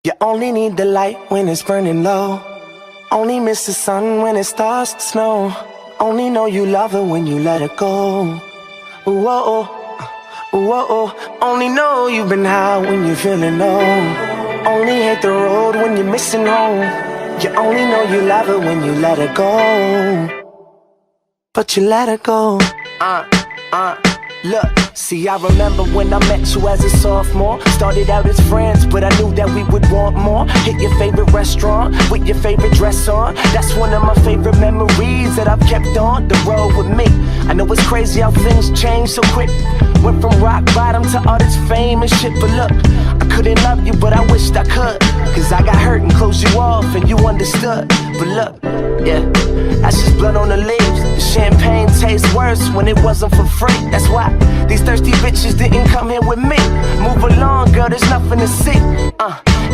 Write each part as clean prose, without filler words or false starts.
You only need the light when it's burning low. Only miss the sun when it starts to snow. Only know you love her when you let her go. Whoa, whoa. Only know you've been high when you're feeling low. Only hate the road when you're missing home. You only know you love her when you let her go. But you let her go. Look, see, I remember when I met you as a sophomore. Started out as friends, but I knew that we would want more. Hit your favorite restaurant with your favorite dress on. That's one of my favorite memories that I've kept on the road with me. I know it's crazy how things change so quick. Went from rock bottom to all this fame and shit. But look, I couldn't love you, but I wished I could. Cause I got hurt and closed you off and you understood. But look, yeah, that's just blood on the leaves. The champagne tastes worse when it wasn't for free. That's why these thirsty bitches didn't come here with me. Move along, girl, there's nothing to see.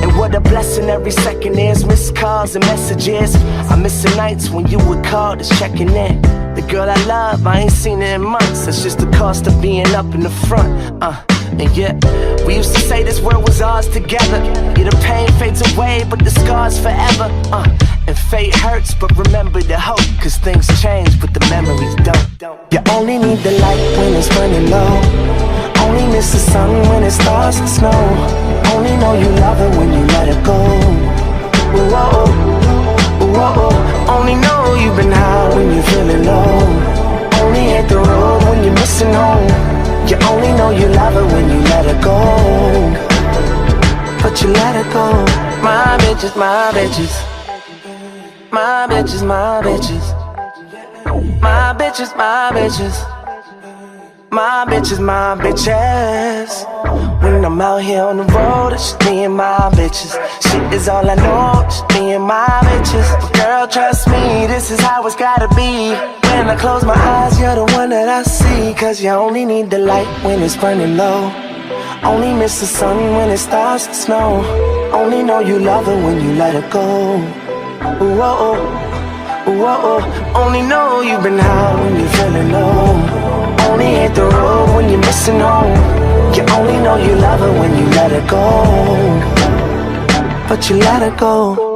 And what a blessing every second is. Missed calls and messages. I miss the nights when you would call, just checking in. The girl I love, I ain't seen her in months. That's just the cost of being up in the front. And yeah, we used to say this world was ours together. Yeah, the pain fades away, but the scars forever. And fate hurts, but remember the hope. Cause things change, but the memories don't. You only need the light when it's burning low. Only miss the sun when it starts to snow. Only know you love her when you let her go. Whoa, whoa. Only know you've been high when you're feeling low. Only hate the road when you're missing home. You only know you love her when you let her go. But you let her go. My bitches, my bitches. My bitches, my bitches. My bitches, my bitches. My bitches, my bitches. When I'm out here on the road, it's just me and my bitches. Shit is all I know, just me and my bitches. But girl, trust me, this is how it's gotta be. When I close my eyes, you're the one that I see. Cause you only need the light when it's burning low. Only miss the sun when it starts to snow. Only know you love her when you let her go. Whoa, only know you've been high when you're feeling low. Only hate the road when you're missing home. You only know you love her when you let her go. But you let her go.